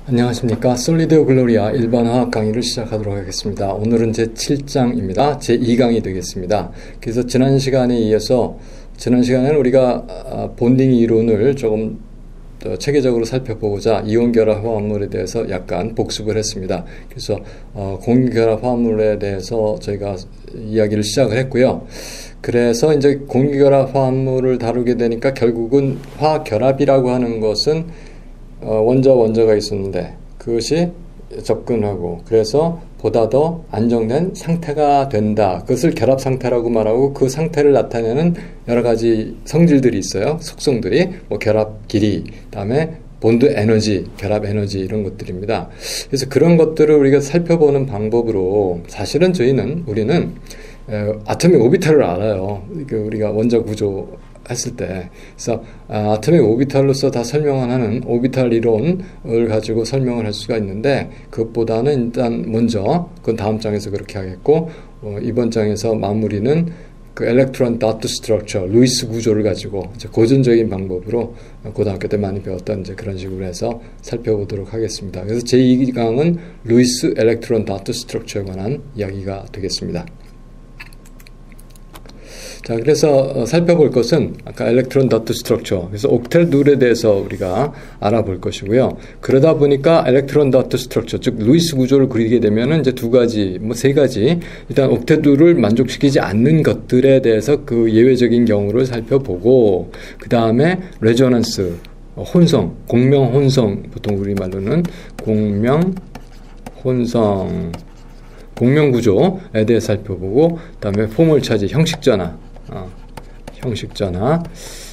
안녕하십니까. 솔리드 글로리아 일반화학 강의를 시작하도록 하겠습니다. 오늘은 제 7장입니다. 제 2강이 되겠습니다. 그래서 지난 시간에 이어서 지난 시간에는 우리가 본딩 이론을 조금 더 체계적으로 살펴보고자 이온결합 화합물에 대해서 약간 복습을 했습니다. 그래서 공유결합 화합물에 대해서 저희가 이야기를 시작을 했고요. 그래서 이제 공유결합 화합물을 다루게 되니까 결국은 화학결합이라고 하는 것은 원자가 있었는데 그것이 접근하고 그래서 보다 더 안정된 상태가 된다. 그것을 결합 상태라고 말하고 그 상태를 나타내는 여러 가지 성질들이 있어요. 속성들이 결합 길이, 그다음에 본드 에너지, 결합 에너지 이런 것들입니다. 그래서 그런 것들을 우리가 살펴보는 방법으로 사실은 우리는 아토믹 오비탈을 알아요. 우리가 원자 구조 했을 때. 그래서 아토믹 오비탈로서 다 설명을 하는 오비탈 이론을 가지고 설명을 할 수가 있는데 그것보다는 일단 먼저 그건 다음 장에서 그렇게 하겠고 이번 장에서 마무리는 그 엘렉트론 다트 스트럭처 루이스 구조를 가지고 이제 고전적인 방법으로 고등학교 때 많이 배웠던 이제 그런 식으로 해서 살펴보도록 하겠습니다. 그래서 제2강은 루이스 엘렉트론 다트 스트럭처에 관한 이야기가 되겠습니다. 자, 그래서 살펴볼 것은 아까 엘렉트론 다트 스트럭처, 그래서 옥텔 둘에 대해서 우리가 알아볼 것이고요. 그러다 보니까 엘렉트론 다트 스트럭처, 즉 루이스 구조를 그리게 되면은 이제 세 가지 일단 옥텔 둘을 만족시키지 않는 것들에 대해서 그 예외적인 경우를 살펴보고 그 다음에 레조넌스, 혼성, 공명 혼성, 보통 우리말로는 공명 혼성, 공명 구조에 대해 살펴보고 그 다음에 포멀 차지, 형식 전화,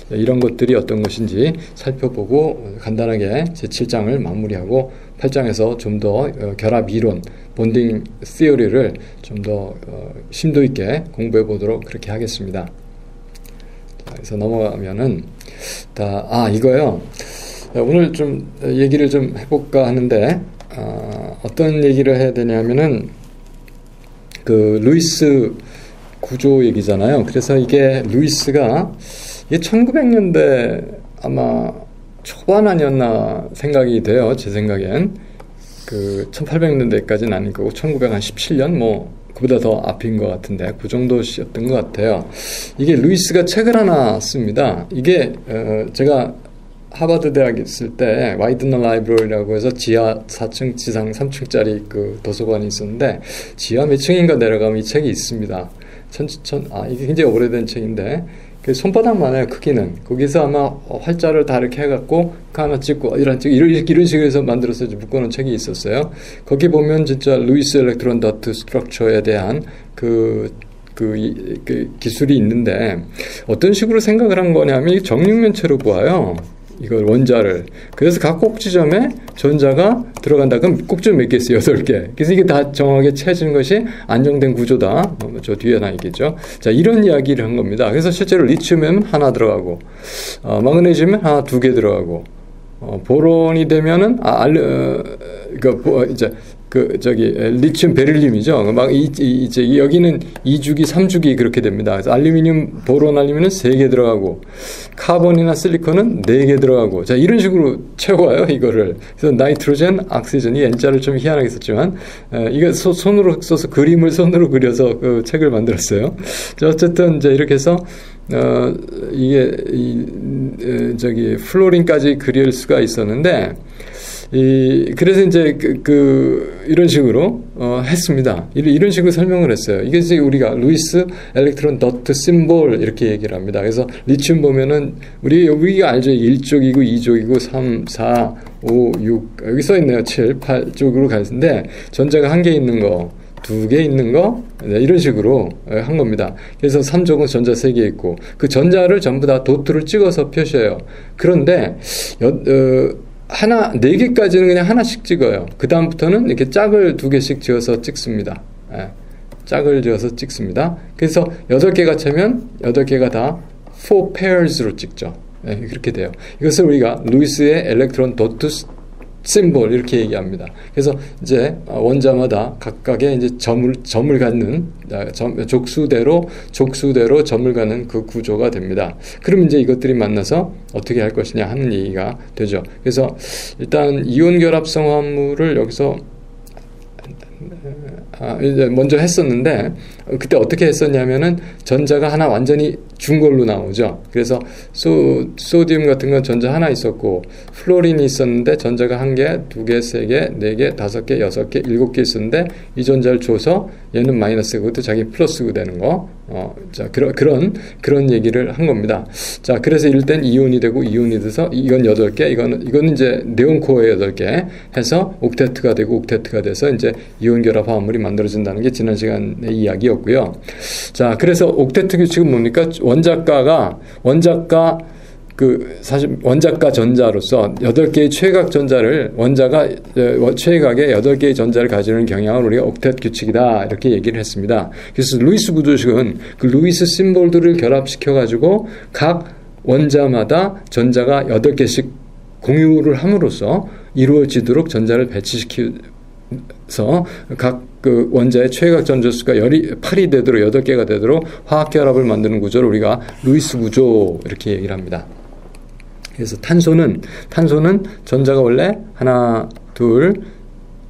이런 것들이 어떤 것인지 살펴보고 간단하게 제 7장을 마무리하고 8장에서 좀 더 결합 이론, 본딩 시어리를 좀 더 심도 있게 공부해 보도록 그렇게 하겠습니다. 자, 그래서 넘어가면은 이거요. 오늘 좀 얘기를 좀 해볼까 하는데 어떤 얘기를 해야 되냐면은 그 루이스 구조 얘기잖아요. 그래서 이게 루이스가 1900년대 아마 초반 아니었나 생각이 돼요. 제 생각엔. 1800년대까지는 아닐 거고 1917년 그보다 더 앞인 것 같은데 그 정도였던 것 같아요. 이게 루이스가 책을 하나 씁니다. 이게 제가 하버드 대학에 있을 때 와이드너 라이브러리라고 해서 지하 4층, 지상 3층짜리 그 도서관이 있었는데 지하 몇 층인가 내려가면 이 책이 있습니다. 이게 굉장히 오래된 책인데 손바닥만해요. 크기는. 거기서 아마 활자를 다 이렇게 해갖고 하나 찍고 이런 식으로 해서 만들어서 묶어놓은 책이 있었어요. 거기 보면 진짜 루이스 엘렉트론 다트 스트럭처에 대한 그 기술이 있는데 어떤 식으로 생각을 한 거냐면 정육면체로 보아요. 이걸 원자를. 그래서 각 꼭지점에 전자가 들어간다. 그럼 꼭지점 몇 개 있어요? 8개. 그래서 이게 다 정확하게 채진 것이 안정된 구조다. 저 뒤에 나있겠죠. 자, 이런 이야기를 한 겁니다. 그래서 실제로 리튬은 하나 들어가고, 마그네슘은 하나 2개 들어가고, 보론이 되면은, 리튬 베릴륨이죠. 여기는 2주기, 3주기 그렇게 됩니다. 그래서 보론 알루미늄은 3개 들어가고, 카본이나 실리콘은 4개 들어가고, 자, 이런 식으로 채워요, 이거를. 그래서 나이트로젠, 옥시전, 이 N자를 좀 희한하게 썼지만, 이거 손으로 써서 그림을 손으로 그려서 그 책을 만들었어요. 자, 어쨌든, 이제 이렇게 해서, 플로린까지 그릴 수가 있었는데, 그래서 이제 이런 식으로 했습니다. 이런 식으로 설명을 했어요. 이게 이제 우리가 루이스 엘렉트론 더트 심볼 이렇게 얘기를 합니다. 그래서 리튬 보면은 우리가 알죠. 1쪽이고 2쪽이고 3, 4, 5, 6 여기 써 있네요. 7, 8 쪽으로 가 있는데 전자가 1개 있는 거, 2개 있는 거, 이런 식으로 한 겁니다. 그래서 3쪽은 전자 3개 있고 그 전자를 전부 다 도트를 찍어서 표시해요. 그런데 4개까지는 그냥 하나씩 찍어요. 그 다음부터는 이렇게 짝을 2개씩 지어서 찍습니다. 짝을 지어서 찍습니다. 그래서 8개가 채면 8개가 다 4 pairs로 찍죠. 그렇게 돼요. 이것을 우리가 루이스의 엘렉트론 도트 심볼 이렇게 얘기합니다. 그래서 이제 원자마다 각각의 이제 점을 갖는 족수대로 점을 갖는 그 구조가 됩니다. 그럼 이제 이것들이 만나서 어떻게 할 것이냐 하는 얘기가 되죠. 그래서 일단 이온 결합성 화합물을 여기서 이제 먼저 했었는데 그때 어떻게 했었냐면은 전자가 하나 완전히 준 걸로 나오죠. 그래서 소디움 같은 건 전자 하나 있었고 플로린이 있었는데 전자가 한 개, 두 개, 세 개, 네 개, 다섯 개, 여섯 개, 일곱 개 있었는데 이 전자를 줘서 얘는 마이너스고 또 자기 플러스고 되는 거. 자, 그런 얘기를 한 겁니다. 자, 그래서 이럴 땐 이온이 되고 이온이 돼서 이건 8개, 이건 이제 네온코어의 8개 해서 옥테트가 되고 옥테트가 돼서 이제 이온 결합 화합물이 만들어진다는 게 지난 시간의 이야기였고요. 자, 그래서 옥테트 규칙은 뭡니까? 사실 원자가 전자로서 8개의 최각 전자를 원자가 최각의 8개의 전자를 가지는 경향을 우리가 옥텟 규칙이다 이렇게 얘기를 했습니다. 그래서 루이스 구조식은 그 루이스 심볼들을 결합시켜 가지고 각 원자마다 전자가 8개씩 공유를 함으로써 이루어지도록 전자를 배치시키서 각 그 원자의 최각 전자수가 8이 되도록 8개가 되도록 화학 결합을 만드는 구조를 우리가 루이스 구조 이렇게 얘기를 합니다. 그래서 탄소는 전자가 원래 하나, 둘,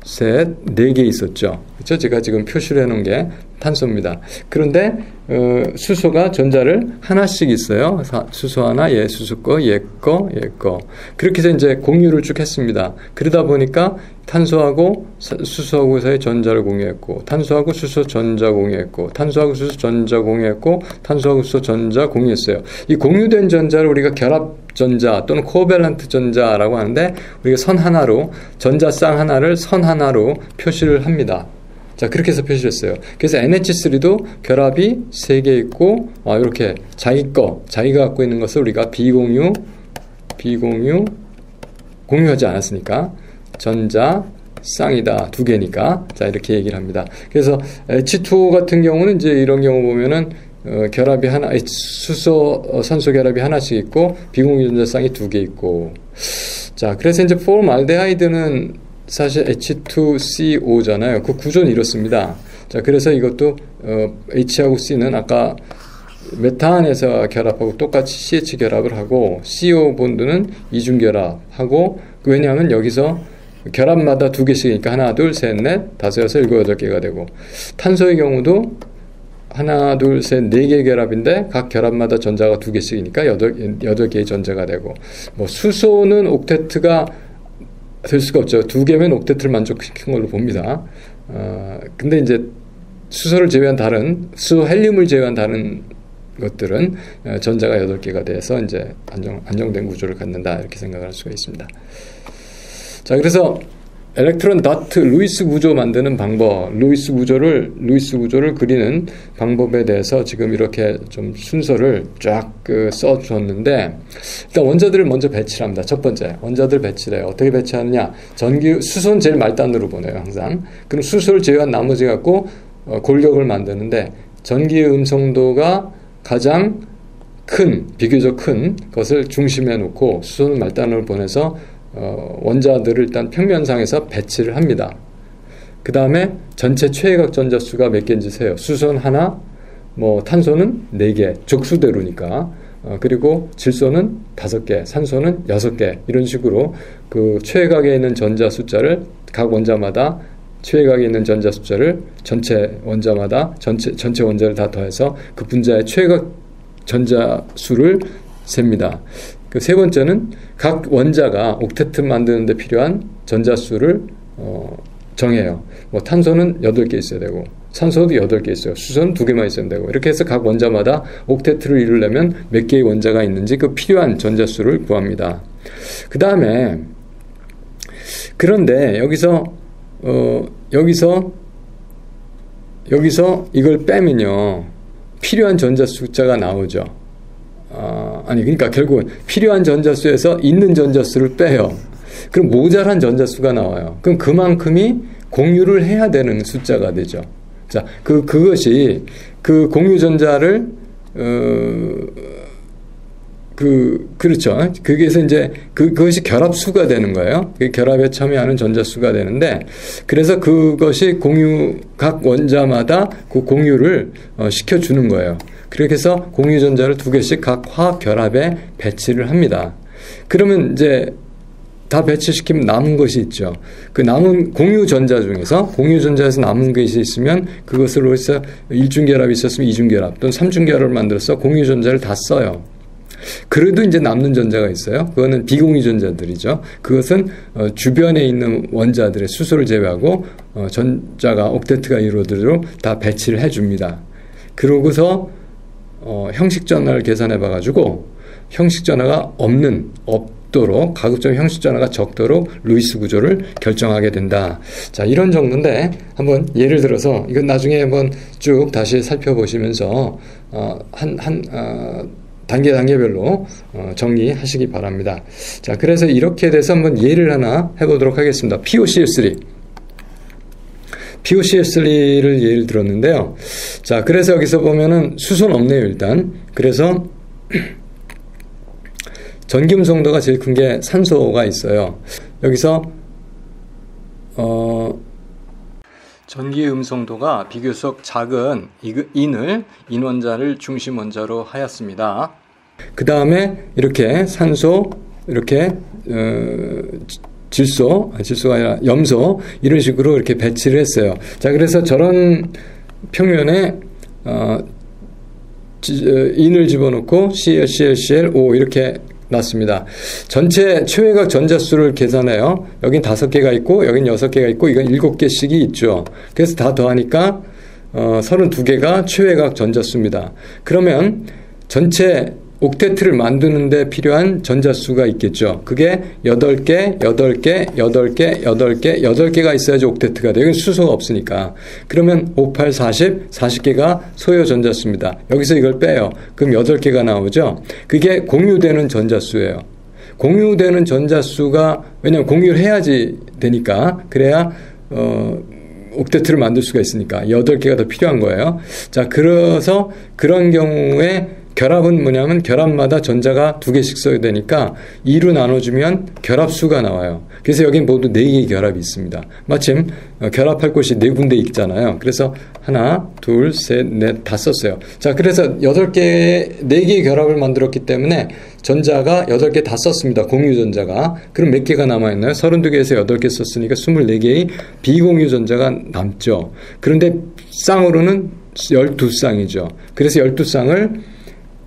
셋, 4개 있었죠. 그렇죠? 제가 지금 표시를 해놓은 게 탄소입니다. 그런데 수소가 전자를 하나씩 있어요. 수소 하나, 얘 수소 거, 얘 거. 그렇게 해서 이제 공유를 쭉 했습니다. 그러다 보니까 탄소하고 수소하고 사이 전자를 공유했고, 탄소하고 수소 전자 공유했고, 탄소하고 수소 전자 공유했고, 탄소하고 수소 전자 공유했어요. 이 공유된 전자를 우리가 결합 전자 또는 코밸런트 전자라고 하는데 우리가 선 하나로 전자쌍 하나를 선 하나로 표시를 합니다. 자, 그렇게 해서 표시를 했어요. 그래서 NH3도 결합이 3개 있고 이렇게 자기가 갖고 있는 것을 우리가 비공유 공유하지 않았으니까 전자 쌍이다. 2개니까. 자, 이렇게 얘기를 합니다. 그래서 H2O 같은 경우는 이제 이런 경우 보면은 결합이 하나, 수소, 산소 결합이 하나씩 있고, 비공유 전자쌍이 2개 있고. 자, 그래서 이제 포름알데하이드는 사실 H2CO 잖아요. 그 구조는 이렇습니다. 자, 그래서 이것도, H하고 C는 아까 메탄에서 결합하고 똑같이 CH 결합을 하고, CO 본드는 이중 결합하고, 왜냐하면 여기서 결합마다 2개씩이니까 하나, 둘, 셋, 넷, 다섯, 여섯, 일곱, 8개가 되고, 탄소의 경우도 하나, 둘, 셋, 4개 결합인데 각 결합마다 전자가 2개씩이니까 8개의 전자가 되고, 뭐 수소는 옥테트가 될 수가 없죠. 2개면 옥테트를 만족시킨 걸로 봅니다. 근데 이제 수소를 제외한 수소 헬륨을 제외한 다른 것들은 전자가 8개가 돼서 이제 안정된 구조를 갖는다 이렇게 생각을 할 수가 있습니다. 자, 그래서 엘렉트론 다트 루이스 구조 만드는 방법, 루이스 구조를 그리는 방법에 대해서 지금 이렇게 좀 순서를 쫙 써주었는데, 일단 원자들을 먼저 배치를 합니다. 첫 번째, 원자들 배치를 해요. 어떻게 배치하느냐? 수소는 제일 말단으로 보내요, 항상. 그럼 수소를 제외한 나머지 갖고 골격을 만드는데, 전기의 음성도가 가장 비교적 큰 것을 중심에 놓고 수소는 말단으로 보내서 원자들을 일단 평면상에서 배치를 합니다. 그 다음에 전체 최외각 전자수가 몇 개인지 세요. 수소는 하나, 탄소는 4개, 족수대로니까. 그리고 질소는 5개, 산소는 6개, 이런 식으로 그 최외각에 있는 전자 숫자를 각 원자마다 최외각에 있는 전자 숫자를 전체 원자마다 전체 원자를 다 더해서 그 분자의 최외각 전자 수를 셉니다. 그 세 번째는 각 원자가 옥테트 만드는 데 필요한 전자수를 정해요. 탄소는 8개 있어야 되고, 산소도 8개 있어요. 수소는 2개만 있으면 되고, 이렇게 해서 각 원자마다 옥테트를 이루려면 몇 개의 원자가 있는지 그 필요한 전자수를 구합니다. 그 다음에 그런데 여기서 이걸 빼면요, 필요한 전자 숫자가 나오죠. 그러니까 결국은 필요한 전자수에서 있는 전자수를 빼요. 그럼 모자란 전자수가 나와요. 그럼 그만큼이 공유를 해야 되는 숫자가 되죠. 자, 그것이 그 공유 전자를 그렇죠. 거기에서 이제 그것이 결합수가 되는 거예요. 결합에 참여하는 전자수가 되는데, 그래서 그것이 각 원자마다 그 공유를 시켜주는 거예요. 그렇게 해서 공유 전자를 2개씩 각 화학 결합에 배치를 합니다. 그러면 이제 다 배치시키면 남은 것이 있죠. 그 남은 공유 전자에서 남은 것이 있으면 그것으로 해서 1중결합이 있었으면 2중결합 또는 3중결합을 만들어서 공유 전자를 다 써요. 그래도 이제 남는 전자가 있어요. 그거는 비공유 전자들이죠. 그것은 주변에 있는 원자들의 수소를 제외하고 전자가 옥테트가 이루어지도록 다 배치를 해줍니다. 그러고서 형식 전화를 계산해 봐가지고 형식 전화가 없도록, 가급적 형식 전화가 적도록 루이스 구조를 결정하게 된다. 자, 이런 정도인데 한번 예를 들어서 이건 나중에 한번 쭉 다시 살펴보시면서 단계별로 정리하시기 바랍니다. 자, 그래서 이렇게 돼서 한번 예를 하나 해보도록 하겠습니다. POCl3를 예를 들었는데요. 자, 그래서 여기서 보면은 수소는 없네요, 일단. 그래서 전기음성도가 제일 큰 게 산소가 있어요. 여기서 전기음성도가 비교적 작은 인원자를 중심 원자로 하였습니다. 그 다음에 이렇게 산소, 이렇게 질소가 아니라 염소, 이런 식으로 이렇게 배치를 했어요. 자, 그래서 저런 평면에 인을 집어넣고 CL, 이렇게 놨습니다. 전체 최외각 전자수를 계산해요. 여긴 5개가 있고 여긴 6개가 있고 이건 7개씩이 있죠. 그래서 다 더하니까 32개가 최외각 전자수입니다. 그러면 전체 옥테트를 만드는 데 필요한 전자수가 있겠죠. 그게 8개가 있어야지 옥테트가 돼요. 이건 수소가 없으니까. 그러면 5, 8, 40개가 소요 전자수입니다. 여기서 이걸 빼요. 그럼 8개가 나오죠. 그게 공유되는 전자수예요. 공유되는 전자수가, 왜냐면 공유를 해야지 되니까, 그래야 옥테트를 만들 수가 있으니까 8개가 더 필요한 거예요. 자, 그래서 그런 경우에 결합은 뭐냐면 결합마다 전자가 2개씩 써야 되니까 2로 나눠주면 결합수가 나와요. 그래서 여긴 모두 4개의 결합이 있습니다. 마침 결합할 곳이 4군데 있잖아요. 그래서 하나, 둘, 셋, 넷, 다 썼어요. 자, 그래서 4개의 결합을 만들었기 때문에 전자가 8개 다 썼습니다. 공유 전자가. 그럼 몇 개가 남아있나요? 32개에서 8개 썼으니까 24개의 비공유 전자가 남죠. 그런데 쌍으로는 12쌍이죠. 그래서 12쌍을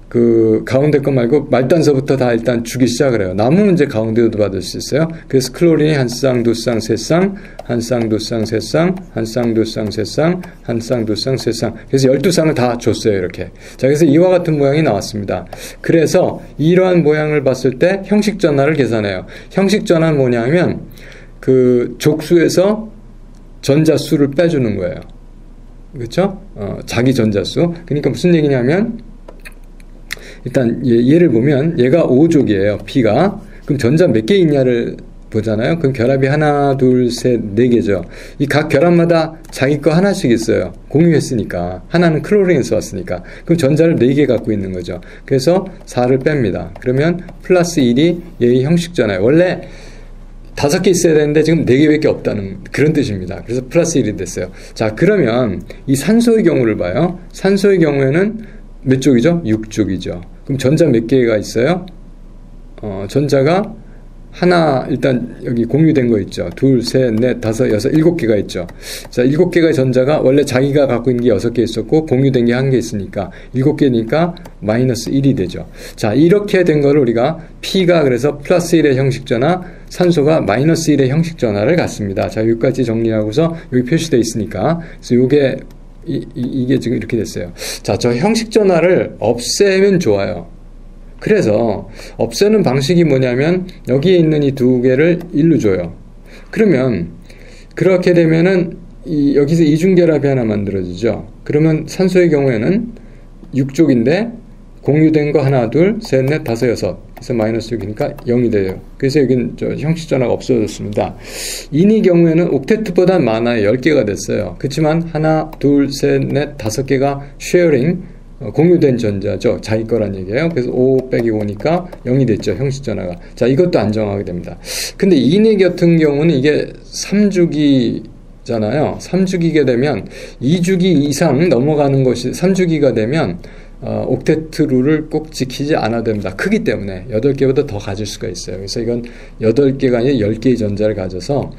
그 가운데 거 말고 말단서부터 다 일단 주기 시작을 해요. 남으면 이제 가운데도 받을 수 있어요. 그래서 클로린이 1쌍, 2쌍, 3쌍, 1쌍, 2쌍, 3쌍, 1쌍, 2쌍, 3쌍, 1쌍, 2쌍, 3쌍. 그래서 12쌍을 다 줬어요, 이렇게. 자, 그래서 이와 같은 모양이 나왔습니다. 그래서 이러한 모양을 봤을 때 형식 전화를 계산해요. 형식 전화는 뭐냐면 그 족수에서 전자수를 빼주는 거예요. 그렇죠? 자기 전자수. 그러니까 무슨 얘기냐면 일단 얘를 보면 얘가 5족이에요. P가. 그럼 전자 몇 개 있냐를 보잖아요. 그럼 결합이 하나, 둘, 셋, 4개죠. 이 각 결합마다 자기 거 하나씩 있어요. 공유했으니까. 하나는 클로린에서 왔으니까. 그럼 전자를 4개 갖고 있는 거죠. 그래서 4를 뺍니다. 그러면 플러스 1이 얘의 형식잖아요. 원래 5개 있어야 되는데 지금 4개밖에 없다는 그런 뜻입니다. 그래서 플러스 1이 됐어요. 자, 그러면 이 산소의 경우를 봐요. 산소의 경우에는 몇 쪽이죠? 6쪽이죠. 그럼 전자 몇 개가 있어요? 전자가 하나, 일단 여기 공유된 거 있죠. 둘, 셋, 넷, 다섯, 여섯, 7개가 있죠. 자, 7개가 전자가 원래 자기가 갖고 있는 게 6개 있었고 공유된 게 1개 있으니까 7개니까 마이너스 1이 되죠. 자, 이렇게 된 거를 우리가 P가 그래서 플러스 1의 형식전화, 산소가 마이너스 1의 형식전화를 갖습니다. 자, 여기까지 정리하고서 여기 표시되어 있으니까 그래서 이게 지금 이렇게 됐어요. 자, 저 형식 전화를 없애면 좋아요. 그래서 없애는 방식이 뭐냐면 여기에 있는 이 2개를 1로 줘요. 그러면 그렇게 되면은 여기서 이중결합이 하나 만들어지죠. 그러면 산소의 경우에는 6족인데 공유된 거 하나, 둘, 셋, 넷, 다섯, 여섯. 그래서 마이너스 6이니까 0이 돼요. 그래서 여긴 형식 전화가 없어졌습니다. 인의 경우에는 옥테트보다 많아요. 10개가 됐어요. 그렇지만 하나, 둘, 셋, 넷, 5개가 쉐어링 공유된 전자죠. 자기 거란 얘기예요. 그래서 5 빼기 5니까 0이 됐죠. 형식 전화가. 자, 이것도 안 정하게 됩니다. 근데 이내 같은 경우는 이게 3주기잖아요. 3주기가 되면 2주기 이상 넘어가는 것이 3주기가 되면 옥테트 룰을 꼭 지키지 않아도 됩니다. 크기 때문에 8개보다 더 가질 수가 있어요. 그래서 이건 8개가 아니라 10개의 전자를 가져서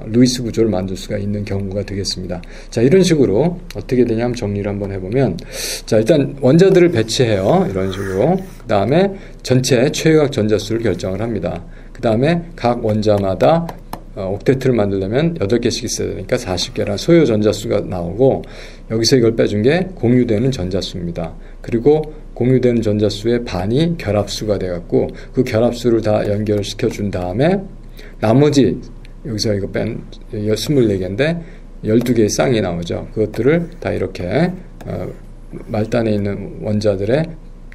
루이스 구조를 만들 수가 있는 경우가 되겠습니다. 자, 이런 식으로 어떻게 되냐면 정리를 한번 해보면, 자, 일단 원자들을 배치해요. 이런 식으로. 그 다음에 전체 최외곽 전자수를 결정을 합니다. 그 다음에 각 원자마다 옥테트를 만들려면 8개씩 있어야 되니까 40개라는 소요 전자수가 나오고, 여기서 이걸 빼준 게 공유되는 전자수입니다. 그리고 공유되는 전자수의 반이 결합수가 돼갖고 그 결합수를 다 연결시켜 준 다음에 나머지 여기서 이거 뺀 24개인데 12개의 쌍이 나오죠. 그것들을 다 이렇게 말단에 있는 원자들의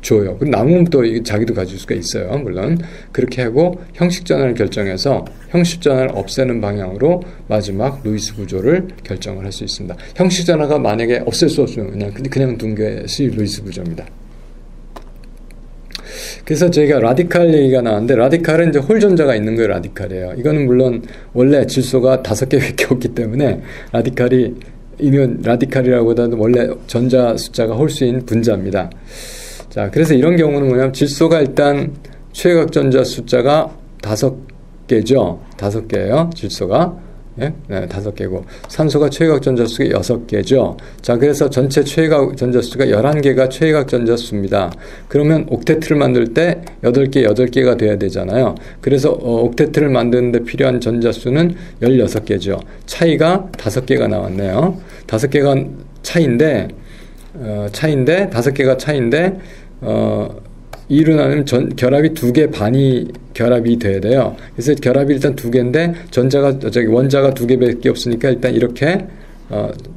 줘요. 그럼 남으면 또 자기도 가질 수가 있어요. 물론 그렇게 하고 형식 전환을 결정해서 형식 전환을 없애는 방향으로 마지막 루이스 구조를 결정을 할 수 있습니다. 형식 전환가 만약에 없앨 수 없으면 그냥 둔 것이 루이스 구조입니다. 그래서 저희가 라디칼 얘기가 나왔는데, 라디칼은 이제 홀 전자가 있는 거예요. 라디칼이에요. 이거는 물론 원래 질소가 5개밖에 없기 때문에 라디칼이 이면 라디칼이라고보다는 원래 전자 숫자가 홀수인 분자입니다. 자, 그래서 이런 경우는 뭐냐면 질소가 일단 최외곽 전자 숫자가 5개죠. 5개예요. 질소가. 예? 네, 5개고 산소가 최외곽 전자 수가 6개죠. 자, 그래서 전체 최외곽 전자 수가 11개가 최외곽 전자 수입니다. 그러면 옥테트를 만들 때 8개가 돼야 되잖아요. 그래서 옥테트를 만드는데 필요한 전자 수는 16개죠. 차이가 5개가 나왔네요. 5개가 차이인데 5개가 차이인데 이로 나누면 결합이 2개 반이 결합이 돼야 돼요. 그래서 결합이 일단 2개인데 원자가 2개밖에 없으니까 일단 이렇게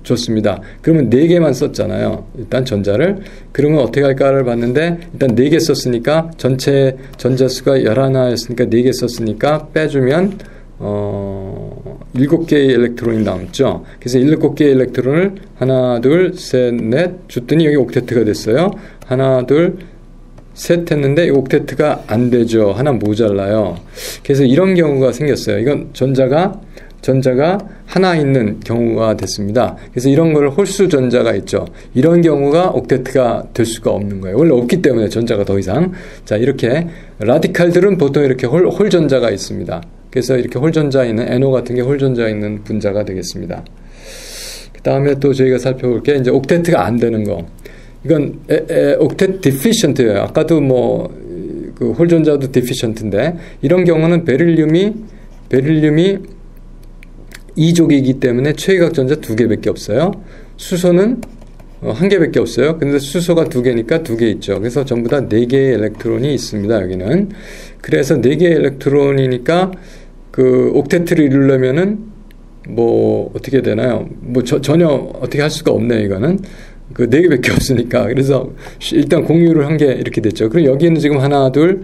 줬습니다. 그러면 4개만 썼잖아요. 일단 전자를. 그러면 어떻게 할까를 봤는데 일단 4개 썼으니까 전체 전자수가 11였으니까 4개 썼으니까 빼주면 7개의 일렉트론이 남죠. 그래서 7개의 일렉트론을 하나, 둘, 셋, 넷 줬더니 여기 옥테트가 됐어요. 하나, 둘, 셋 했는데 옥테트가 안 되죠. 하나 모자라요. 그래서 이런 경우가 생겼어요. 이건 전자가 하나 있는 경우가 됐습니다. 그래서 이런 거를 홀수 전자가 있죠. 이런 경우가 옥테트가 될 수가 없는 거예요. 원래 없기 때문에 전자가 더 이상. 자, 이렇게 라디칼들은 보통 이렇게 홀 전자가 있습니다. 그래서 이렇게 홀 전자 있는 NO 같은 게 홀 전자 있는 분자가 되겠습니다. 그 다음에 또 저희가 살펴볼 게 이제 옥테트가 안 되는 거. 이건 옥텟 디피션트예요. 아까도 그 홀전자도 디피션트인데 이런 경우는 베릴륨이 2족이기 때문에 최외곽 전자 2개밖에 없어요. 수소는 1개밖에 없어요. 근데 수소가 2개니까 2개 있죠. 그래서 전부 다 4개의 엘렉트론이 있습니다. 여기는. 그래서 4개의 엘렉트론이니까 그 옥테트를 이루려면은 어떻게 되나요? 전혀 어떻게 할 수가 없네요. 이거는. 그 4개밖에 없으니까. 그래서 일단 공유를 한 게 이렇게 됐죠. 그리고 여기는 지금 하나, 둘,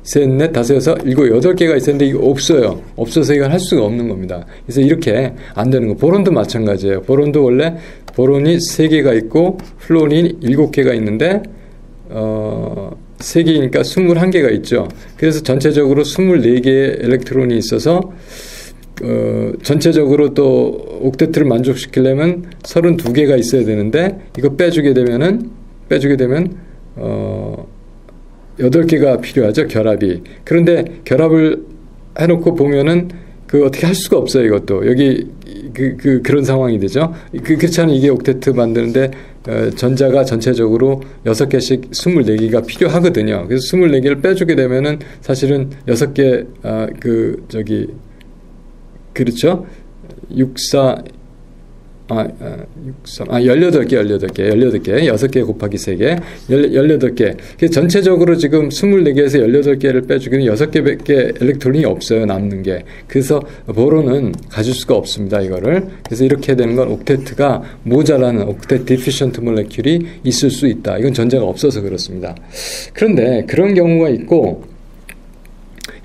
셋, 넷, 다섯, 여섯, 일곱, 8개가 있었는데 이거 없어요. 없어서 이걸 할 수가 없는 겁니다. 그래서 이렇게 안 되는 거. 보론도 마찬가지예요. 보론도 원래 보론이 3개가 있고 플로린이 7개가 있는데 3개니까 21개가 있죠. 그래서 전체적으로 24개의 엘렉트론이 있어서 전체적으로 또 옥테트를 만족시키려면 32개가 있어야 되는데 이거 빼주게 되면 8개가 필요하죠. 결합이. 그런데 결합을 해놓고 보면은 어떻게 할 수가 없어요. 이것도 여기 그런 상황이 되죠. 그렇지 않으면 이게 옥테트 만드는데 전자가 전체적으로 6개씩 24개가 필요하거든요. 그래서 24개를 빼주게 되면은 사실은 6개 그렇죠? 18개, 6개 곱하기 3개, 18개. 그래서 전체적으로 지금 24개에서 18개를 빼주기는 6개밖에 엘렉트론이 없어요, 남는 게. 그래서 보론은 가질 수가 없습니다, 이거를. 그래서 이렇게 되는 건 옥테트가 모자라는 옥텟 디피션트 몰레큘이 있을 수 있다. 이건 전자가 없어서 그렇습니다. 그런데 그런 경우가 있고,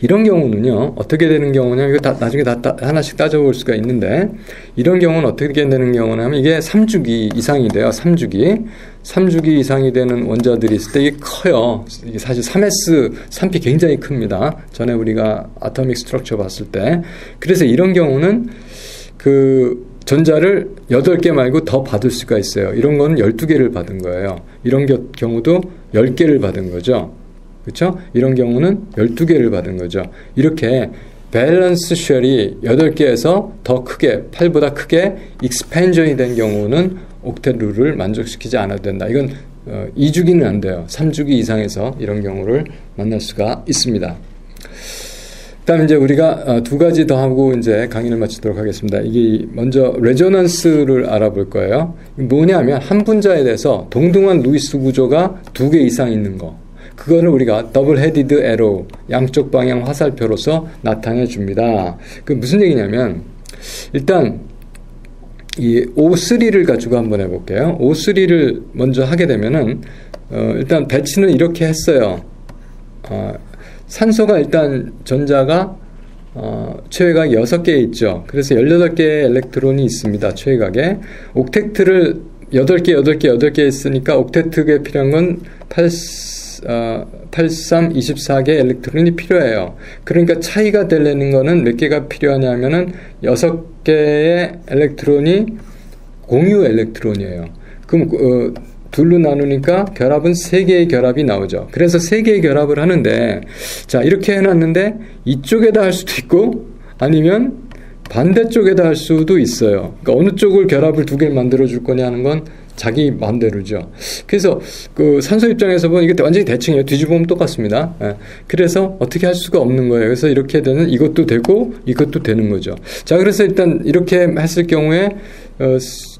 이런 경우는요, 어떻게 되는 경우냐면, 이거 나중에 하나씩 따져볼 수가 있는데, 이런 경우는 어떻게 되는 경우냐면, 이게 3주기 이상이 돼요. 3주기 이상이 되는 원자들이 있을 때 이게 커요. 이게 사실 3s, 3p 굉장히 큽니다. 전에 우리가 아토믹 스트럭처 봤을 때. 그래서 이런 경우는 그 전자를 8개 말고 더 받을 수가 있어요. 이런 거는 12개를 받은 거예요. 이런 경우도 10개를 받은 거죠. 그렇죠? 이런 경우는 12개를 받은 거죠. 이렇게 밸런스 쉘이 8개에서 더 크게, 8보다 크게 익스펜전이 된 경우는 옥텟 룰을 만족시키지 않아도 된다. 이건 2주기는 안 돼요. 3주기 이상에서 이런 경우를 만날 수가 있습니다. 그다음에 이제 우리가 두 가지 더 하고 이제 강의를 마치도록 하겠습니다. 이게 먼저 레조넌스를 알아볼 거예요. 뭐냐면 한 분자에 대해서 동등한 루이스 구조가 2개 이상 있는 거. 그거를 우리가 더블 헤디드 에로, 양쪽 방향 화살표로서 나타내 줍니다. 그 무슨 얘기냐면 일단 이 O3를 가지고 한번 해볼게요. O3를 먼저 하게 되면은 일단 배치는 이렇게 했어요. 산소가 일단 전자가 최외각 6개 있죠. 그래서 18개의 엘렉트론이 있습니다. 최외각에. 옥텟트를 8개 했으니까 옥텟트에 필요한 건 83, 24개 엘렉트론이 필요해요. 그러니까 차이가 되려는 거는 몇 개가 필요하냐면은 6개의 엘렉트론이 공유 엘렉트론이에요. 그럼 둘로 나누니까 결합은 3개의 결합이 나오죠. 그래서 3개의 결합을 하는데, 자, 이렇게 해놨는데, 이쪽에다 할 수도 있고, 아니면 반대쪽에다 할 수도 있어요. 그러니까 어느 쪽을 결합을 2개를 만들어줄 거냐 하는 건 자기 마음대로죠. 그래서 그 산소 입장에서 보면 이게 완전히 대칭이에요. 뒤집으면 똑같습니다. 예. 그래서 어떻게 할 수가 없는 거예요. 그래서 이렇게 되는 이것도 되고 이것도 되는 거죠. 자, 그래서 일단 이렇게 했을 경우에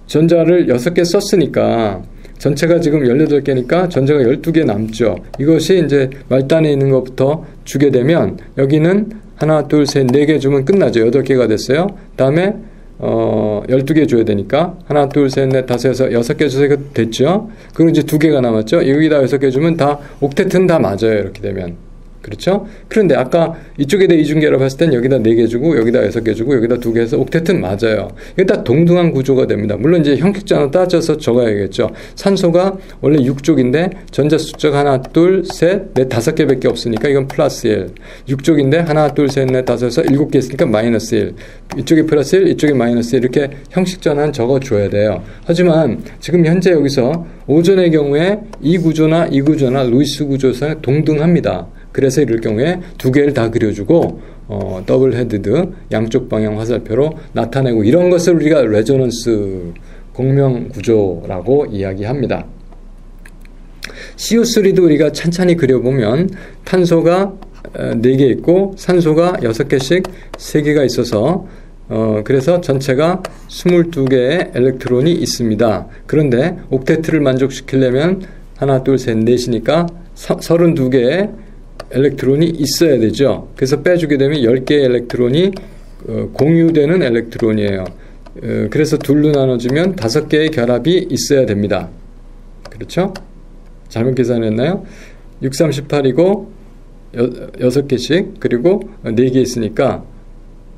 전자를 6개 썼으니까 전체가 지금 18개니까 전자가 12개 남죠. 이것이 이제 말단에 있는 것부터 주게 되면 여기는 하나, 둘, 셋, 4개 주면 끝나죠. 8개가 됐어요. 다음에 12개 줘야 되니까 하나, 둘, 셋, 넷, 다섯, 여섯, 6개 주세요. 됐죠. 그리고 이제 2개가 남았죠. 여기다 6개 주면 다 옥텟트는 다 맞아요. 이렇게 되면. 그렇죠? 그런데 아까 이쪽에다 이중결합 했을 땐 여기다 4개 주고 여기다 6개 주고 여기다 2개 해서 옥텟트는 맞아요. 이게 다 동등한 구조가 됩니다. 물론 이제 형식자는 따져서 적어야겠죠. 산소가 원래 6족인데 전자 숫자가 하나, 둘, 셋, 넷, 5개밖에 없으니까 이건 플러스 1. 6족인데 하나, 둘, 셋, 넷, 5, 6, 7개 있으니까 마이너스 1. 이쪽에 플러스 1, 이쪽에 마이너스 1 이렇게 형식전환 적어줘야 돼요. 하지만 지금 현재 여기서 오전의 경우에 이 구조나 루이스 구조에서 동등합니다. 그래서 이럴 경우에 2개를 다 그려주고 더블 헤드드 양쪽 방향 화살표로 나타내고 이런 것을 우리가 레조넌스 공명 구조라고 이야기합니다. CO3도 우리가 찬찬히 그려보면 탄소가 4개 있고 산소가 6개씩 3개가 있어서 그래서 전체가 22개의 엘렉트론이 있습니다. 그런데 옥텟트를 만족시키려면 하나, 둘, 셋, 넷이니까 32개의 엘렉트론이 있어야 되죠. 그래서 빼주게 되면 10개의 엘렉트론이 공유되는 엘렉트론이에요. 그래서 둘로 나눠주면 5개의 결합이 있어야 됩니다. 그렇죠? 잘못 계산했나요? 6, 38이고 6개씩 그리고 4개 있으니까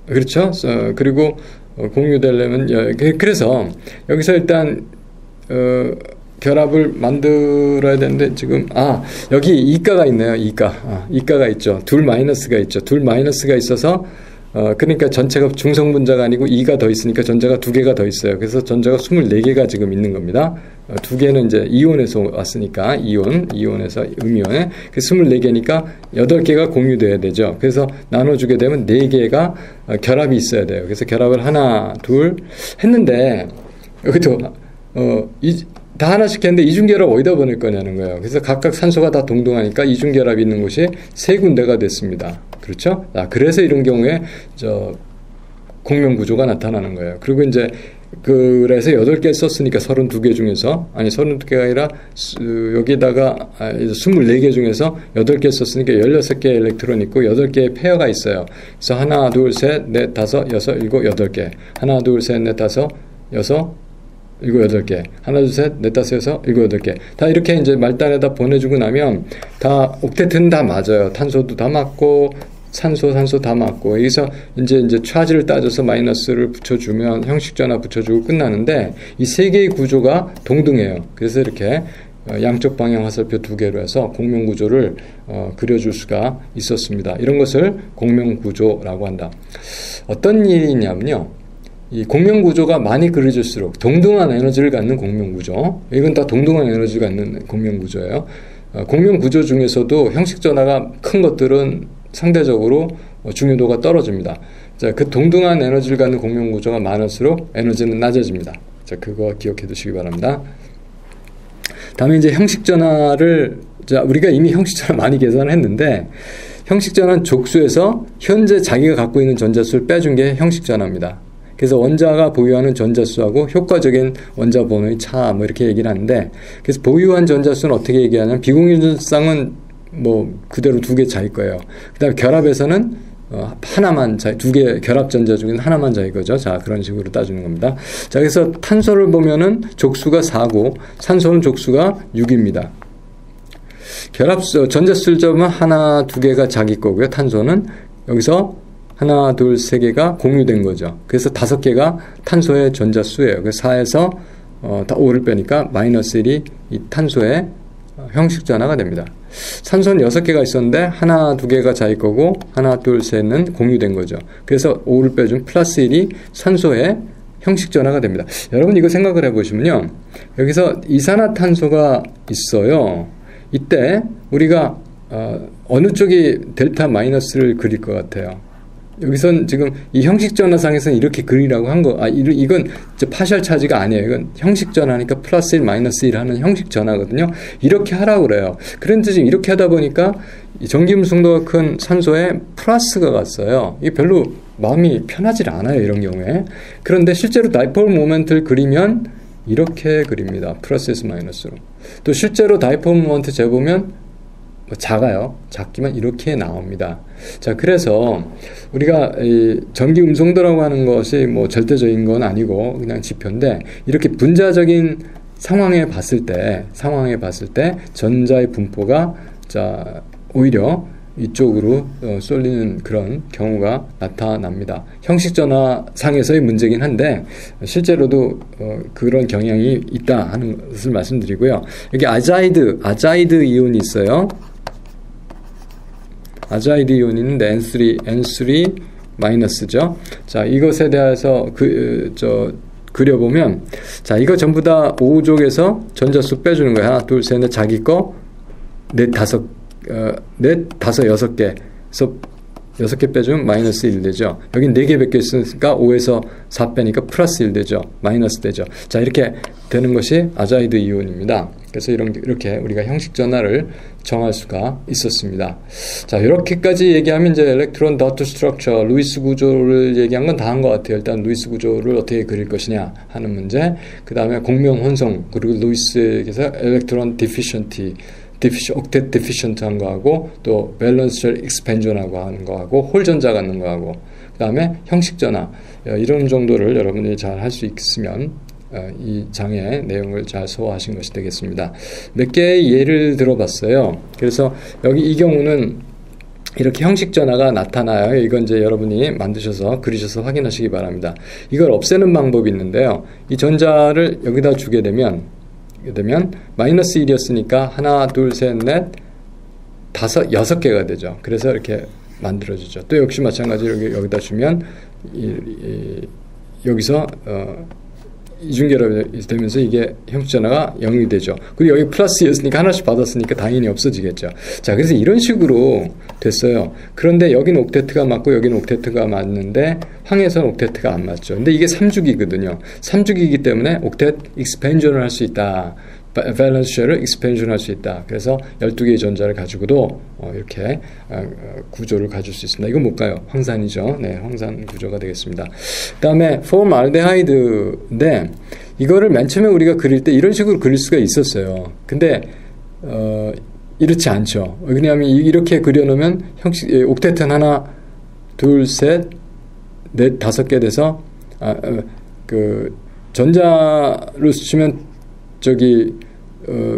그렇죠? 그리고 공유되려면 그래서 여기서 일단 결합을 만들어야 되는데 지금 여기 이가가 있네요. 이가가 있죠. 둘 마이너스가 있죠. 둘 마이너스가 있어서 그러니까 전체가 중성분자가 아니고 2가 더 있으니까 전자가 2개가 더 있어요. 그래서 전자가 24개가 지금 있는 겁니다. 2개는 이제 이온에서 왔으니까 이온에서 음이온에 24개니까 8개가 공유돼야 되죠. 그래서 나눠주게 되면 4개가 결합이 있어야 돼요. 그래서 결합을 하나, 둘 했는데 여기도 다 하나씩 했는데 이중결합 어디다 보낼 거냐는 거예요. 그래서 각각 산소가 다 동등하니까 이중결합이 있는 곳이 3군데가 됐습니다. 그렇죠? 그래서 이런 경우에 공명구조가 나타나는 거예요. 그리고 이제 그래서 8개 썼으니까 32개 중에서 32개가 아니라 여기다가 24개 중에서 8개 썼으니까 16개의 엘렉트론이 있고 8개의 페어가 있어요. 그래서 하나, 둘, 셋, 넷, 다섯, 여섯, 일곱, 8개. 하나, 둘, 셋, 넷, 다섯, 여섯, 7, 8개. 하나, 둘, 셋, 넷, 다섯, 여섯, 7, 8개. 다 이렇게 이제 말단에다 보내주고 나면 다 옥텟트는 다 맞아요. 탄소도 다 맞고 산소 다 맞고 여기서 이제 차지를 따져서 마이너스를 붙여주면 형식전화 붙여주고 끝나는데 이 세 개의 구조가 동등해요. 그래서 이렇게 양쪽 방향 화살표 두 개로 해서 공명구조를 그려줄 수가 있었습니다. 이런 것을 공명구조라고 한다. 어떤 일이 있냐면요. 이 공명구조가 많이 그려질수록 동등한 에너지를 갖는 공명구조, 이건 다 동등한 에너지를 갖는 공명구조예요. 공명구조 중에서도 형식전화가 큰 것들은 상대적으로 중요도가 떨어집니다. 자, 그 동등한 에너지를 갖는 공명구조가 많을수록 에너지는 낮아집니다. 자, 그거 기억해 두시기 바랍니다. 다음에 이제 형식전화를, 자, 우리가 이미 형식전화 많이 계산을 했는데, 형식전화는 족수에서 현재 자기가 갖고 있는 전자수를 빼준 게 형식전화입니다. 그래서 원자가 보유하는 전자수하고 효과적인 원자 번호의 차, 뭐 이렇게 얘기를 하는데, 그래서 보유한 전자수는 어떻게 얘기하냐면, 비공유전상은 뭐 그대로 두 개 차일 거예요. 그 다음에 결합에서는 하나만 차, 두 개 결합 전자 중에는 하나만 차일 거죠. 자, 그런 식으로 따지는 겁니다. 자, 그래서 탄소를 보면은 족수가 4고, 산소는 족수가 6입니다. 결합 전자수를 잡으면 하나, 두 개가 자기 거고요. 탄소는 여기서 하나, 둘, 세 개가 공유된 거죠. 그래서 5개가 탄소의 전자수예요. 그래서 4에서 5를 빼니까 마이너스 1이 이 탄소의 형식전화가 됩니다. 산소는 6개가 있었는데 하나, 두 개가 자기 거고 하나, 둘, 셋은 공유된 거죠. 그래서 5를 빼준 플러스 1이 산소의 형식전화가 됩니다. 여러분 이거 생각을 해보시면요. 여기서 이산화탄소가 있어요. 이때 우리가 어느 쪽이 델타 마이너스를 그릴 것 같아요. 여기선 지금 이 형식전화상에서는 이렇게 그리라고 한 거, 이건 파셜 차지가 아니에요. 이건 형식전화니까 플러스 1, 마이너스 1 하는 형식전화거든요. 이렇게 하라고 그래요. 그런데 지금 이렇게 하다 보니까 전기음성도가 큰 산소에 플러스가 갔어요. 이게 별로 마음이 편하질 않아요. 이런 경우에. 그런데 실제로 다이폴 모멘트를 그리면 이렇게 그립니다. 플러스에서 마이너스로. 또 실제로 다이폴 모멘트 재보면 작아요. 작지만 이렇게 나옵니다. 자, 그래서 우리가 이 전기 음성도라고 하는 것이 뭐 절대적인 건 아니고 그냥 지표인데, 이렇게 분자적인 상황에 봤을 때 전자의 분포가 자 오히려 이쪽으로 쏠리는 그런 경우가 나타납니다. 형식전화 상에서의 문제긴 한데 실제로도 그런 경향이 있다 하는 것을 말씀드리고요. 여기 아자이드 이온이 있어요. 아자이드 이온이 있는데 N3 마이너스죠. 자, 이것에 대해서 그려보면, 자, 이거 전부 다 5족에서 전자수 빼주는 거야. 하나, 둘, 셋, 넷, 자기 거, 넷, 다섯 여섯 개. 그래서 6개 빼주면 마이너스 1 되죠. 여긴 4개 밖에 있으니까 5에서 4 빼니까 플러스 1 되죠. 마이너스 되죠. 자, 이렇게 되는 것이 아자이드 이온입니다. 그래서 이렇게 우리가 형식전화를 정할 수가 있었습니다. 자, 이렇게까지 얘기하면 이제 엘렉트론 더트 스트럭처, 루이스 구조를 얘기한 건 다 한 것 같아요. 일단 루이스 구조를 어떻게 그릴 것이냐 하는 문제, 그 다음에 공명 혼성, 그리고 루이스에서 엘렉트론 옥텟 디피션트한 거하고, 또 밸런스 익스펜전하고 하는 거하고, 홀 전자 갖는 거하고, 그 다음에 형식전화, 이런 정도를 여러분들이 잘 할 수 있으면 이 장의 내용을 잘 소화하신 것이 되겠습니다. 몇 개의 예를 들어봤어요. 그래서 여기 이 경우는 이렇게 형식전화가 나타나요. 이건 이제 여러분이 만드셔서 그리셔서 확인하시기 바랍니다. 이걸 없애는 방법이 있는데요. 이 전자를 여기다 주게 되면 마이너스 1이었으니까 하나, 둘, 셋, 넷, 6개가 되죠. 그래서 이렇게 만들어지죠. 또 역시 마찬가지로 여기다 주면 여기서 이중결합이 되면서 이게 형식전화가 0이 되죠. 그리고 여기 플러스였으니까 하나씩 받았으니까 당연히 없어지겠죠. 자, 그래서 이런 식으로 됐어요. 그런데 여긴 옥테트가 맞고 여긴 옥테트가 맞는데 황에서는 옥테트가 안 맞죠. 근데 이게 3주기거든요. 3주기이기 때문에 옥텟 익스펜전을 할 수 있다. 밸런스 쉘을 익스펜션 할 수 있다. 그래서 12개의 전자를 가지고도 이렇게 구조를 가질 수 있습니다. 이건 뭘까요? 황산이죠. 네, 황산 구조가 되겠습니다. 그 다음에 폼알데하이드인데 이거를 맨 처음에 우리가 그릴 때 이런 식으로 그릴 수가 있었어요. 근데 이렇지 않죠. 왜냐하면 이렇게 그려놓으면 옥테트는 하나, 둘, 셋, 넷, 5개 돼서 전자로 치면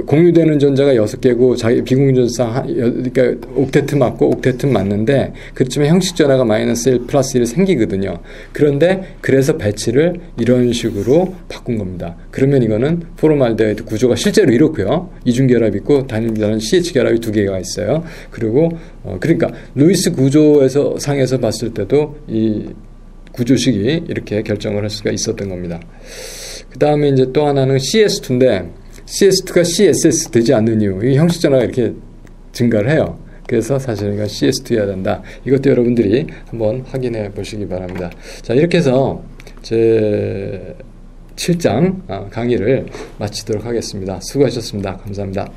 공유되는 전자가 6개고 자기 비공유전상 그러니까 옥테트 맞고 옥테트 맞는데 그렇지만 형식 전화가 마이너스 1 플러스 1이 생기거든요. 그런데 그래서 배치를 이런 식으로 바꾼 겁니다. 그러면 이거는 포르말데하이드 구조가 실제로 이렇고요. 이중결합 있고 단일기자는 CH 결합이 2개가 있어요. 그리고 그러니까 루이스 구조에서 상에서 봤을 때도 이 구조식이 이렇게 결정을 할 수가 있었던 겁니다. 그 다음에 이제 또 하나는 CS2인데 CS2가 CSS 되지 않는 이유, 이 형식 전화가 이렇게 증가를 해요. 그래서 사실 이건 CS2여야 된다. 이것도 여러분들이 한번 확인해 보시기 바랍니다. 자, 이렇게 해서 제 7장 강의를 마치도록 하겠습니다. 수고하셨습니다. 감사합니다.